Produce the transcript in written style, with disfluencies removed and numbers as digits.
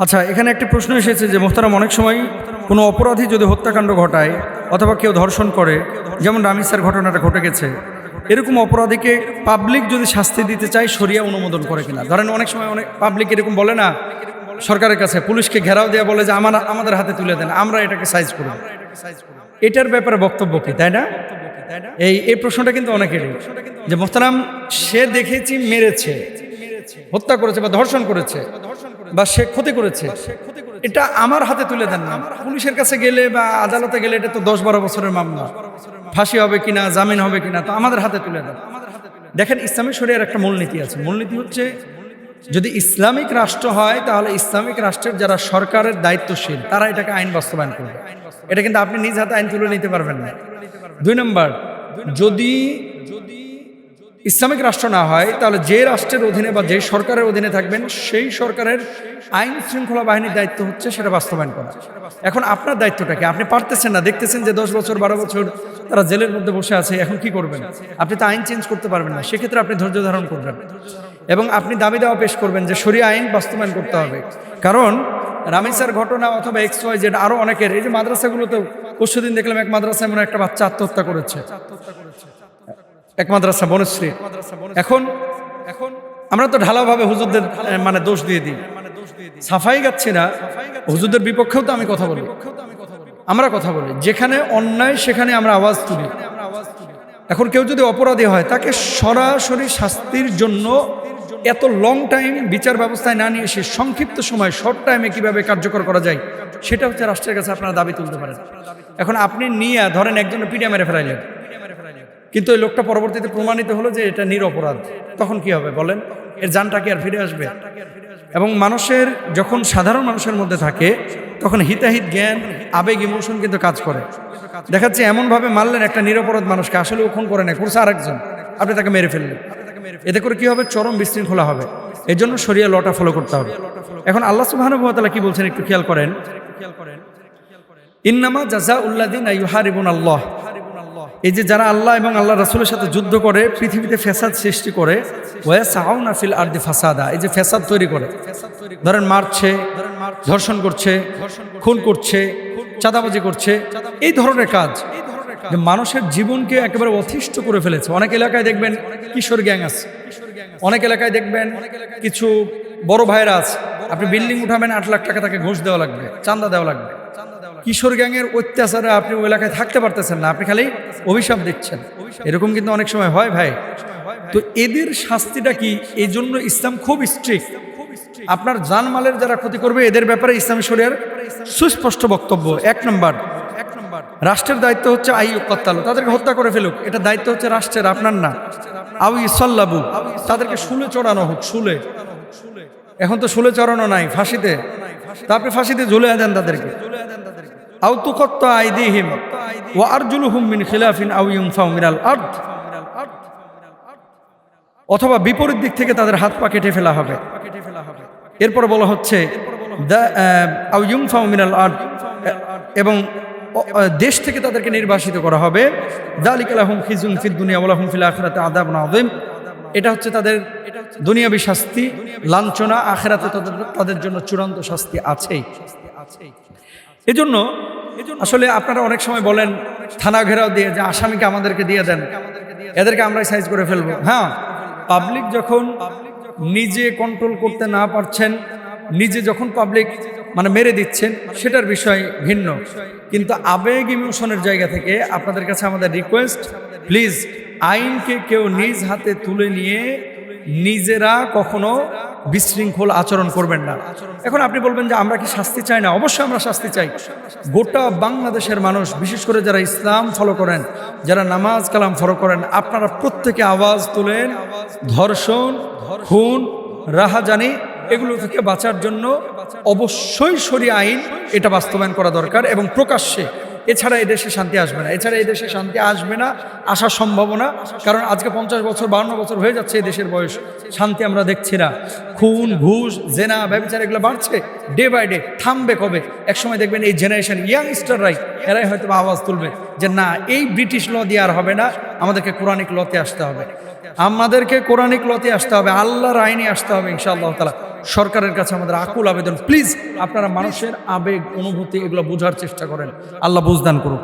আচ্ছা, এখানে একটি প্রশ্ন এসেছে যে মোহতারাম, অনেক সময় কোনো অপরাধী যদি হত্যাকাণ্ড ঘটায় অথবা কেউ ধর্ষণ করে, যেমন রামিসার ঘটনাটা ঘটে গেছে, এরকম অপরাধীকে পাবলিক যদি শাস্তি দিতে চায় শরিয়া অনুমোদন করে কিনা? ধরেন অনেক সময় অনেক পাবলিক এরকম বলে না সরকারের কাছে, পুলিশকে ঘেরাও দেওয়া বলে যে আমাদের হাতে তুলে দেন, আমরা এটাকে সাইজ করব। এটার ব্যাপারে বক্তব্য কি, তাই না? এই প্রশ্নটা কিন্তু অনেকেরই, যে মোহতারাম সে দেখেছি মেরেছে, হত্যা করেছে বা ধর্ষণ করেছে বা সে ক্ষতি করেছে, এটা আমার হাতে তুলে দেন না। পুলিশের কাছে গেলে বা আদালতে গেলে এটা তো 10-12 বছরের মামলা, ফাঁসি হবে কিনা, জামিন হবে কিনা, তো আমাদের হাতে তুলে দেন। দেখেন, ইসলামী শরিয়ার একটা মূলনীতি আছে। মূলনীতি হচ্ছে, যদি ইসলামিক রাষ্ট্র হয় তাহলে ইসলামিক রাষ্ট্রের যারা সরকারের দায়িত্বশীল তারা এটাকে আইন বাস্তবায়ন করবে। এটা কিন্তু আপনি নিজ হাতে আইন তুলে নিতে পারবেন না। 2 নম্বর, যদি ইসলামিক রাষ্ট্র না হয় তাহলে যে রাষ্ট্রের অধীনে বা যে সরকারের অধীনে থাকবেন সেই সরকারের আইন শৃঙ্খলা বাহিনীর দায়িত্ব হচ্ছে সেটা বাস্তবায়ন করা। এখন আপনার দায়িত্বটা কি? আপনি পারতেছেন না, দেখতেছেন যে 10 বছর 12 বছর তারা জেলের মধ্যে বসে আছে, এখন কি করবেন? আপনি তো আইন চেঞ্জ করতে পারবেন না। সেক্ষেত্রে আপনি ধৈর্য ধারণ করবেন এবং আপনি দাবি দেওয়া পেশ করবেন যে শরিয়া আইন বাস্তবায়ন করতে হবে। কারণ রামিসার ঘটনা অথবা XYZ আরো অনেকের, এই যে মাদ্রাসাগুলোতে পরশুদিন দেখলাম এক মাদ্রাসায় মনে একটা বাচ্চা আত্মহত্যা করেছে, এক মাদ্রাসা বনশ্রী। এখন আমরা তো ঢালাওভাবে হুজুরদের মানে দোষ দিয়ে দিই, সাফাই গাচ্ছি না, হুজুরদের বিপক্ষেও তো আমি কথা বলি, আমরা কথা বলি, যেখানে অন্যায় সেখানে আমরা আওয়াজ তুলি। এখন কেউ যদি অপরাধী হয় তাকে সরাসরি শাস্তির জন্য এত লং টাইম বিচার ব্যবস্থায় না নিয়ে এসে সংক্ষিপ্ত সময় শর্ট টাইমে কিভাবে কার্যকর করা যায় সেটা হচ্ছে রাষ্ট্রের কাছে আপনারা দাবি তুলতে পারেন। এখন আপনি নিয়ে ধরেন একজনের পিটিয়ে মেরে ফেলাইলেন, কিন্তু ওই লোকটা পরবর্তীতে প্রমাণিত হলো যে এটা নিরপরাধ, তখন কি হবে বলেন? এর জানটা কি আর ফিরে আসবে? এবং মানুষের যখন সাধারণ মানুষের মধ্যে থাকে তখন হিতাহিত জ্ঞান, আবেগ, ইমোশন কিন্তু কাজ করে। দেখাচ্ছে এমনভাবে মারলেন একটা নিরপরাধ মানুষকে, আসলে ও খুন করে না, করছে আরেকজন, আপনি তাকে মেরে ফেললেন। এতে করে কি হবে? চরম বিশৃঙ্খলা হবে। এই জন্য শরিয়া লটা ফলো করতে হবে। এখন আল্লাহ সুবহানাহু ওয়া তাআলা কি বলছেন একটু খেয়াল করেন, ইন্নামা জাযাউল্লাযিনা ইউহারিবুনাল্লাহ, এই যে যারা আল্লাহ এবং আল্লাহ রাসূলের সাথে যুদ্ধ করে পৃথিবীতে ফ্যাসাদ সৃষ্টি করে, ওয়াসাউনা ফিল আরদি ফাসাদা, এই যে ফ্যাসাদ তৈরি করে, ধরেন মারছে, ধর্ষণ করছে, খুন করছে, চাঁদাবাজি করছে, এই ধরনের কাজ যে মানুষের জীবনকে একেবারে অতিষ্ঠ করে ফেলেছে। অনেক এলাকায় দেখবেন কিশোর গ্যাং আছে, অনেক এলাকায় দেখবেন কিছু বড় ভাইরা আছে, আপনি বিল্ডিং উঠাবেন 8 লাখ টাকা তাকে ঘুষ দেওয়া লাগবে, চাঁদা দেওয়া লাগবে। কিশোর গ্যাংয়ের অত্যাচারে আপনি ওই এলাকায় থাকতে পারতেছেন না, আপনি খালি অভিশাপ দিচ্ছেন। এরকম কিন্তু অনেক সময় হয় ভাই। তো এদের শাস্তিটা কি? এই জন্য ইসলাম খুব স্ট্রিক্ট। আপনার জানমালের যারা ক্ষতি করবে এদের ব্যাপারে ইসলামী শরিয়ার সুস্পষ্ট বক্তব্য। 1 নম্বর, রাষ্ট্রের দায়িত্ব হচ্ছে আইয়ুকাত্তালু, তাদেরকে হত্যা করে ফেলুক, এটা দায়িত্ব হচ্ছে রাষ্ট্রের, আপনার না। আও ইসাল্লাবু, তাদেরকে শুলে চড়ানো হোক, শুলে। এখন তো শুলে চড়ানো নাই, ফাঁসিতে, তা আপনি ফাঁসিতে ঝুলে দেন তাদেরকে। আও তুকাত্তা আইদিহিম ওয়া আরজুলুহুম মিন খিলাফিন আও ইউনফাউ মিনাল আরদ, অথবা বিপরীত দিক থেকে তাদের হাত পা কেটে ফেলা হবে। এরপর বলা হচ্ছে আও ইউনফাউ মিনাল আরদ, এবং দেশ থেকে তাদেরকে নির্বাসিত করা হবে। যালিকা লাহুম খিজুন ফিদ দুনিয়া ওয়া লাহুম ফিল আখিরাতি আযাবুন আযীম, এটা হচ্ছে তাদের দুনিয়াবী শাস্তি, লাঞ্ছনা। আখিরাতে তাদের জন্য চূড়ান্ত শাস্তি আছেই। এজন্য আসলে আপনারা অনেক সময় বলেন থানা ঘেরাও দিয়ে যে আসামিকে আমাদেরকে দিয়ে দেন, এদেরকে আমরাই সাইজ করে ফেলবো। হ্যাঁ, পাবলিক যখন নিজে কন্ট্রোল করতে না পারছেন, নিজে যখন পাবলিক মানে মেরে দিচ্ছেন, সেটার বিষয় ভিন্ন। কিন্তু আবেগ, ইমোশনের জায়গা থেকে আপনাদের কাছে আমাদের রিকোয়েস্ট, প্লিজ আইনকে কেউ নিজ হাতে তুলে নিয়ে নিজেরা কখনো বিশৃঙ্খল আচরণ করবেন না। এখন আপনি বলবেন যে আমরা কি শাস্তি চাই না? অবশ্যই আমরা শাস্তি চাই। গোটা বাংলাদেশের মানুষ, বিশেষ করে যারা ইসলাম ফলো করেন, যারা নামাজ কালাম ফলো করেন, আপনারা প্রত্যেকে আওয়াজ তুলেন ধর্ষণ, খুন, রাহাজানি এগুলো থেকে বাঁচার জন্য অবশ্যই শরিয়া আইন এটা বাস্তবায়ন করা দরকার এবং প্রকাশ্যে। এছাড়া এদেশে শান্তি আসবে না, এছাড়া এদেশে শান্তি আসবে না, আসার সম্ভাবনা। কারণ আজকে 50 বছর 52 বছর হয়ে যাচ্ছে এই দেশের বয়স, শান্তি আমরা দেখছি না। খুন, ঘুষ, জেনা, ব্যভিচার এগুলো বাড়ছে ডে বাই ডে। থামবে কবে? একসময় দেখবেন এই জেনারেশন ইয়াংস্টাররাই, এরাই হয়তো আওয়াজ তুলবে যে না, এই ব্রিটিশ ল দিয়ে আর হবে না, আমাদেরকে কোরআনিক লতে আসতে হবে, আমাদেরকে কোরআনিক লতে আসতে হবে, আল্লাহর আইনে আসতে হবে ইনশাআল্লাহ তাআলা। সরকারের কাছে আমাদের আকুল আবেদন, প্লিজ আপনারা মানুষের আবেগ অনুভূতি এগুলো বোঝার চেষ্টা করেন। আল্লাহ বুঝদান করুন।